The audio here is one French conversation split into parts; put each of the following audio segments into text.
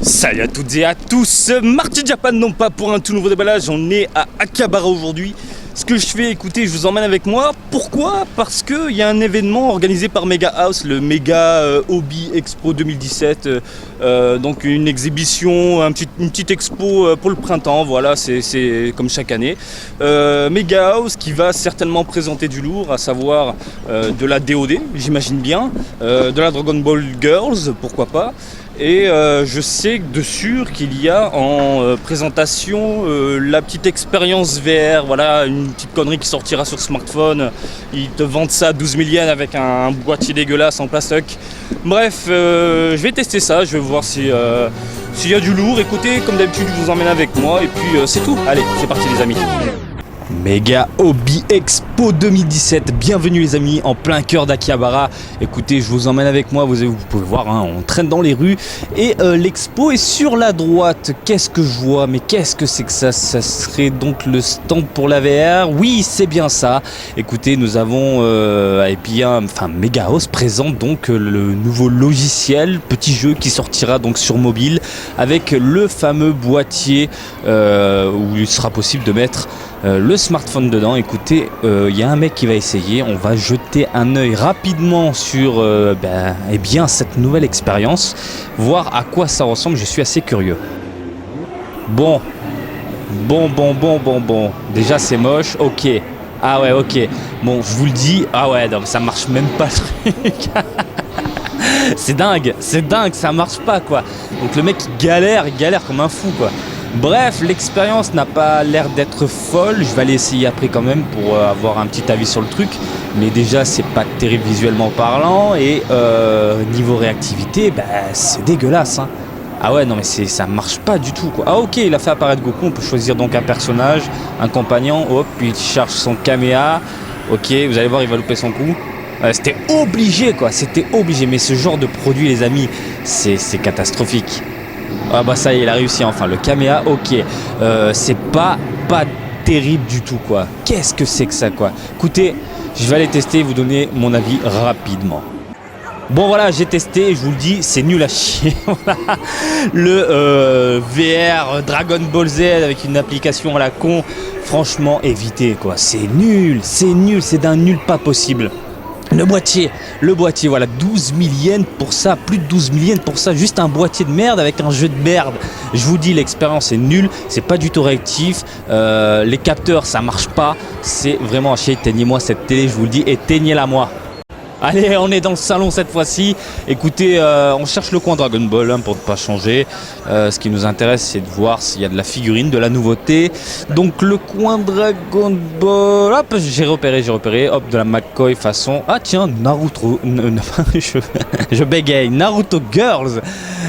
Salut à toutes et à tous, Marty Japan, non pas pour un tout nouveau déballage, on est à Akihabara aujourd'hui. Ce que je fais, écoutez, je vous emmène avec moi. Pourquoi? Parce qu'il y a un événement organisé par Mega House, le Mega Hobby Expo 2017. Donc une exhibition, une petite expo pour le printemps, voilà, c'est comme chaque année. Mega House qui va certainement présenter du lourd, à savoir de la DOD, j'imagine bien, de la Dragon Ball Girls, pourquoi pas. Et je sais de sûr qu'il y a en présentation la petite expérience VR, voilà, une petite connerie qui sortira sur smartphone. Ils te vendent ça à 12 000 yens avec un boîtier dégueulasse en plastoc. Bref, je vais tester ça, je vais voir s'il y a du lourd. Écoutez, comme d'habitude, je vous emmène avec moi et puis c'est tout. Allez, c'est parti les amis. Mega Hobby Expo 2017, bienvenue les amis, en plein cœur d'Akihabara. Écoutez, je vous emmène avec moi, vous pouvez voir, hein, on traîne dans les rues. Et l'expo est sur la droite. Qu'est-ce que je vois? Mais qu'est-ce que c'est que ça? Ça serait donc le stand pour la VR? Oui, c'est bien ça. Écoutez, nous avons, Mega House présente donc le nouveau logiciel, petit jeu qui sortira donc sur mobile, avec le fameux boîtier où il sera possible de mettre le smartphone dedans. Écoutez, y a un mec qui va essayer, on va jeter un œil rapidement sur cette nouvelle expérience, voir à quoi ça ressemble, je suis assez curieux. Bon, déjà c'est moche, ok, ah ouais, ok, bon je vous le dis, ah ouais, donc ça marche même pas le truc. c'est dingue, ça marche pas quoi, donc le mec il galère comme un fou quoi. Bref, l'expérience n'a pas l'air d'être folle, je vais aller essayer après quand même pour avoir un petit avis sur le truc, mais déjà c'est pas terrible visuellement parlant et niveau réactivité, c'est dégueulasse hein. Ah ouais non mais ça marche pas du tout quoi. Ah ok, il a fait apparaître Goku, on peut choisir donc un personnage, un compagnon, hop, puis il charge son Kamea, ok, vous allez voir il va louper son coup. C'était obligé quoi, mais ce genre de produit les amis, c'est catastrophique. Ah bah ça y est, il a réussi enfin, le Kamea, ok. C'est pas terrible du tout quoi. Qu'est-ce que c'est que ça quoi? Écoutez, je vais aller tester et vous donner mon avis rapidement. Bon voilà, j'ai testé, je vous le dis, c'est nul à chier. Le VR Dragon Ball Z avec une application à la con, franchement évitez quoi. C'est nul, c'est d'un nul pas possible. Le boîtier, voilà, 12 000 yens pour ça, plus de 12 000 yens pour ça, juste un boîtier de merde avec un jeu de merde. Je vous dis, l'expérience est nulle, c'est pas du tout réactif, les capteurs ça marche pas, c'est vraiment à chier. Éteignez-moi cette télé, je vous le dis, éteignez-la moi. Allez, on est dans le salon cette fois-ci. Écoutez, on cherche le coin Dragon Ball hein, pour ne pas changer. Ce qui nous intéresse, c'est de voir s'il y a de la figurine, de la nouveauté. Donc le coin Dragon Ball, hop, j'ai repéré, hop, de la McCoy façon. Ah tiens, Naruto, je bégaye, Naruto Girls.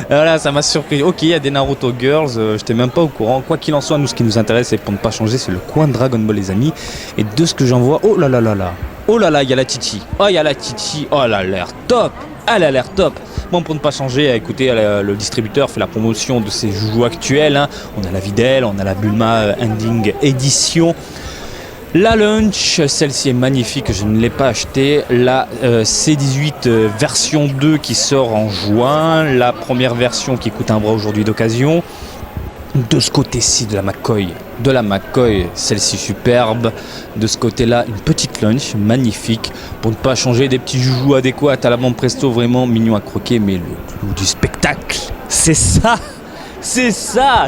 Voilà, ça m'a surpris. Ok, il y a des Naruto Girls, j'étais même pas au courant. Quoi qu'il en soit, nous, ce qui nous intéresse, c'est pour ne pas changer, c'est le coin Dragon Ball, les amis. Et de ce que j'en vois, oh là là là là. Oh là là, il y a la Titi. Oh, il y a la Titi. Oh, elle a l'air top. Elle a l'air top. Bon, pour ne pas changer, écoutez, le distributeur fait la promotion de ses joujoux actuels. Hein. On a la Videl, on a la Bulma Ending Edition. La Lunch, celle-ci est magnifique, je ne l'ai pas achetée. La C18 version 2 qui sort en juin. La première version qui coûte un bras aujourd'hui d'occasion. De ce côté-ci de la McCoy, celle-ci superbe. De ce côté-là, une petite lunch magnifique. Pour ne pas changer, des petits joujoux adéquats à la bande presto, vraiment mignon à croquer. Mais le clou du spectacle, c'est ça.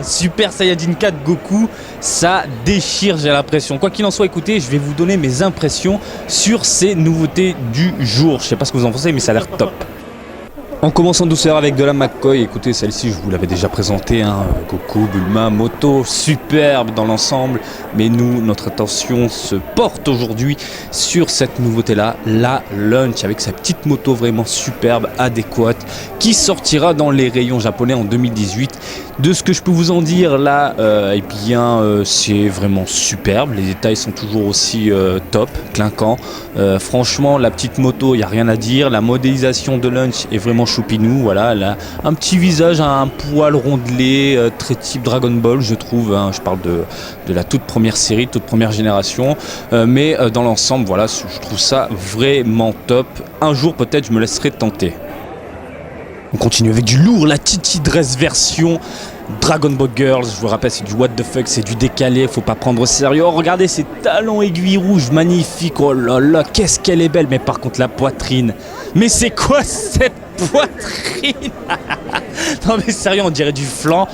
Super Saiyajin 4 Goku, ça déchire, j'ai l'impression. Quoi qu'il en soit, écoutez, je vais vous donner mes impressions sur ces nouveautés du jour. Je sais pas ce que vous en pensez, mais ça a l'air top. En commençant douceur avec de la McCoy, écoutez, celle-ci je vous l'avais déjà présentée, hein, Goku, Bulma, Moto, superbe dans l'ensemble, mais nous, notre attention se porte aujourd'hui sur cette nouveauté-là, la Lunch, avec sa petite moto vraiment superbe, adéquate, qui sortira dans les rayons japonais en 2018. De ce que je peux vous en dire là, c'est vraiment superbe, les détails sont toujours aussi top, clinquants. Franchement, la petite moto, il n'y a rien à dire, la modélisation de Lunch est vraiment choupinou, voilà, elle a un petit visage, un poil rondelé, très type Dragon Ball je trouve, hein, je parle de la toute première série, toute première génération, mais dans l'ensemble, voilà, je trouve ça vraiment top. Un jour peut-être je me laisserai tenter. On continue avec du lourd, la Titi Dress version Dragon Ball Girls. Je vous rappelle, c'est du what the fuck, c'est du décalé, faut pas prendre au sérieux. Oh, regardez ces talons aiguilles rouges, magnifiques. Oh là là, qu'est-ce qu'elle est belle. Mais par contre, la poitrine. Mais c'est quoi cette poitrine? Non mais sérieux, on dirait du flan.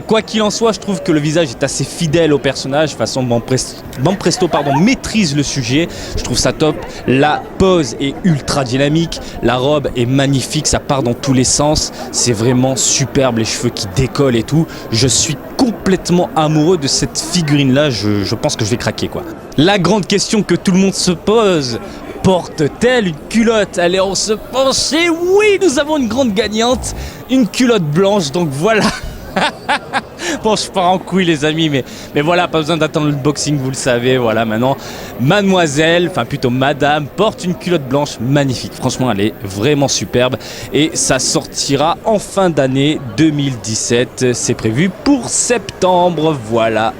Quoi qu'il en soit, je trouve que le visage est assez fidèle au personnage. De toute façon, Banpresto maîtrise le sujet. Je trouve ça top. La pose est ultra dynamique. La robe est magnifique. Ça part dans tous les sens. C'est vraiment superbe. Les cheveux qui décollent et tout. Je suis complètement amoureux de cette figurine-là. Je pense que je vais craquer, quoi. La grande question que tout le monde se pose: porte-t-elle une culotte? Allez, on se penche et oui, nous avons une grande gagnante, une culotte blanche, donc voilà. Bon, je pars en couille les amis, mais voilà, pas besoin d'attendre le boxing, vous le savez, voilà, maintenant, mademoiselle, enfin plutôt madame, porte une culotte blanche magnifique, franchement, elle est vraiment superbe, et ça sortira en fin d'année 2017, c'est prévu pour septembre, voilà.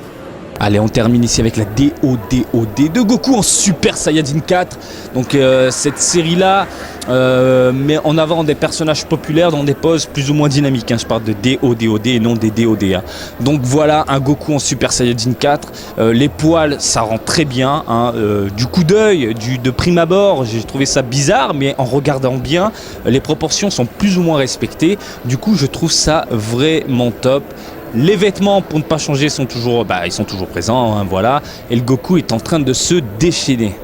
Allez, on termine ici avec la DODOD de Goku en Super Saiyajin 4. Donc cette série-là met en avant des personnages populaires dans des poses plus ou moins dynamiques. Je parle de DODOD et non des DOD. Donc voilà, un Goku en Super Saiyajin 4. Les poils, ça rend très bien. Du coup d'œil, de prime abord, j'ai trouvé ça bizarre, mais en regardant bien, les proportions sont plus ou moins respectées. Du coup, je trouve ça vraiment top. Les vêtements, pour ne pas changer, sont toujours, ils sont toujours présents, voilà. Et le Goku est en train de se déchaîner.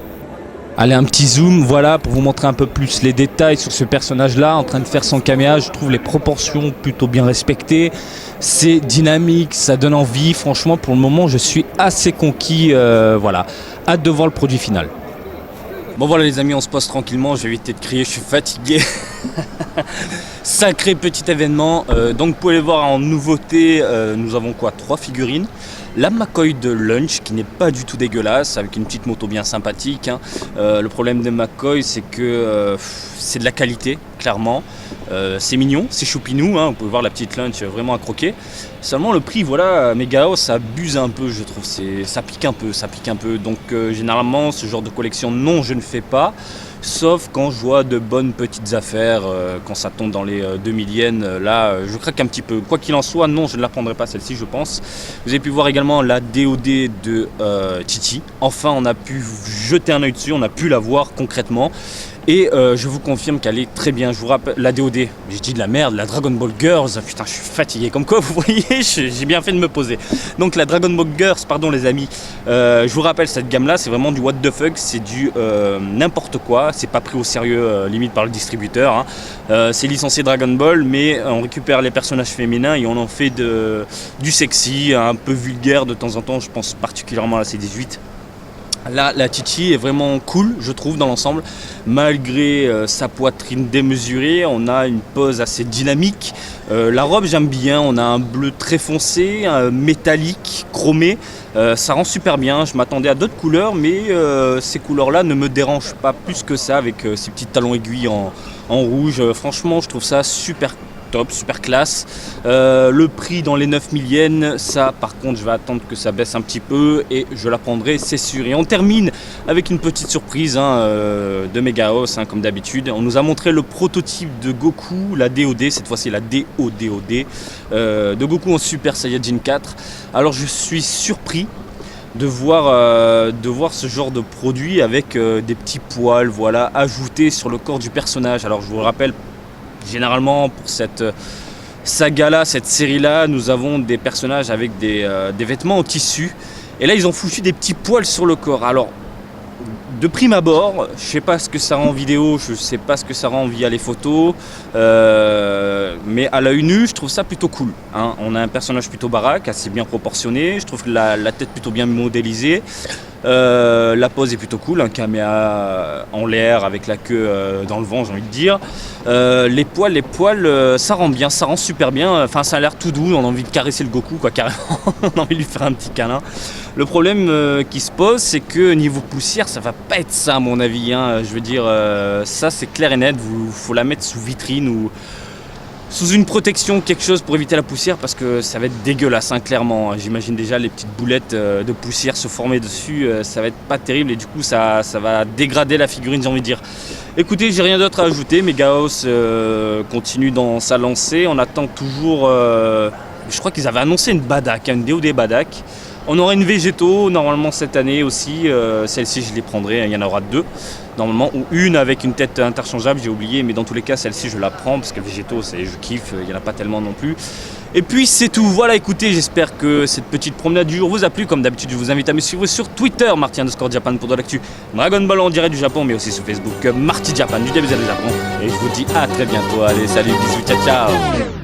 Allez, un petit zoom, voilà, pour vous montrer un peu plus les détails sur ce personnage-là, en train de faire son caméa. Je trouve les proportions plutôt bien respectées. C'est dynamique, ça donne envie. Franchement, pour le moment, je suis assez conquis, voilà. Hâte de voir le produit final. Bon voilà les amis, on se pose tranquillement, je vais éviter de crier, je suis fatigué. Sacré petit événement, donc vous pouvez les voir en nouveauté, nous avons quoi, 3 figurines. La McCoy de Lunch qui n'est pas du tout dégueulasse, avec une petite moto bien sympathique. Le problème de McCoy, c'est que c'est de la qualité, clairement. C'est mignon, c'est choupinou, vous pouvez voir la petite Lunch vraiment à croquer. Seulement le prix, voilà, Megao, ça abuse un peu, je trouve, ça pique un peu. Donc généralement, ce genre de collection, non, je ne fais pas. Sauf quand je vois de bonnes petites affaires, quand ça tombe dans les 2000 yens, là je craque un petit peu. Quoi qu'il en soit, non, je ne la prendrai pas celle-ci, je pense. Vous avez pu voir également la DOD de Titi. Enfin, on a pu jeter un œil dessus, on a pu la voir concrètement. Et je vous confirme qu'elle est très bien. Je vous rappelle, la DOD, j'ai dit de la merde, la Dragon Ball Girls, putain je suis fatigué, comme quoi vous voyez, j'ai bien fait de me poser. Donc la Dragon Ball Girls, pardon les amis, je vous rappelle cette gamme là, c'est vraiment du what the fuck, c'est du n'importe quoi, c'est pas pris au sérieux limite par le distributeur. C'est licencié Dragon Ball, mais on récupère les personnages féminins et on en fait du sexy, un peu vulgaire de temps en temps, je pense particulièrement à la C18. Là, la Titi est vraiment cool, je trouve, dans l'ensemble. Malgré sa poitrine démesurée, on a une pose assez dynamique. La robe, j'aime bien. On a un bleu très foncé, métallique, chromé. Ça rend super bien. Je m'attendais à d'autres couleurs, mais ces couleurs-là ne me dérangent pas plus que ça, avec ces petits talons aiguilles en rouge. Franchement, je trouve ça super top, super classe. Le prix dans les 9000 yens, ça par contre je vais attendre que ça baisse un petit peu et je la prendrai, c'est sûr. Et on termine avec une petite surprise de Megaos, comme d'habitude. On nous a montré le prototype de Goku, la DOD, cette fois-ci la DODOD, de Goku en Super Saiyajin 4. Alors je suis surpris de voir ce genre de produit avec des petits poils, voilà, ajoutés sur le corps du personnage. Alors je vous le rappelle, généralement pour cette saga-là, cette série-là, nous avons des personnages avec des vêtements en tissu. Et là, ils ont foutu des petits poils sur le corps. Alors, de prime abord, je ne sais pas ce que ça rend en vidéo, je ne sais pas ce que ça rend via les photos. Mais à l'œil nu, je trouve ça plutôt cool. On a un personnage plutôt baraque, assez bien proportionné. Je trouve que la tête plutôt bien modélisée. La pose est plutôt cool, un caméa en l'air avec la queue dans le vent, j'ai envie de dire. Les poils, ça rend bien, ça rend super bien. Enfin, ça a l'air tout doux, on a envie de caresser le Goku, quoi, carrément. On a envie de lui faire un petit câlin. Le problème qui se pose, c'est que niveau poussière, ça va pas être ça à mon avis. Je veux dire, ça c'est clair et net. Faut la mettre sous vitrine ou sous une protection, quelque chose pour éviter la poussière, parce que ça va être dégueulasse, hein, clairement. J'imagine déjà les petites boulettes de poussière se former dessus, ça va être pas terrible et du coup ça va dégrader la figurine, j'ai envie de dire. Écoutez, j'ai rien d'autre à ajouter, Megahouse continue dans sa lancée, on attend toujours, je crois qu'ils avaient annoncé une Badak, une DOD Badak. On aura une Végéto normalement cette année aussi, celle-ci je les prendrai, il y en aura 2 normalement, ou une avec une tête interchangeable, j'ai oublié, mais dans tous les cas celle-ci je la prends parce que Végéto je kiffe, il n'y en a pas tellement non plus. Et puis c'est tout, voilà, écoutez, j'espère que cette petite promenade du jour vous a plu. Comme d'habitude je vous invite à me suivre sur Twitter, Marty_Japan pour de l'actu Dragon Ball en direct du Japon, mais aussi sur Facebook, Marty Japan du DBZ du Japon. Et je vous dis à très bientôt, allez salut, bisous, ciao ciao.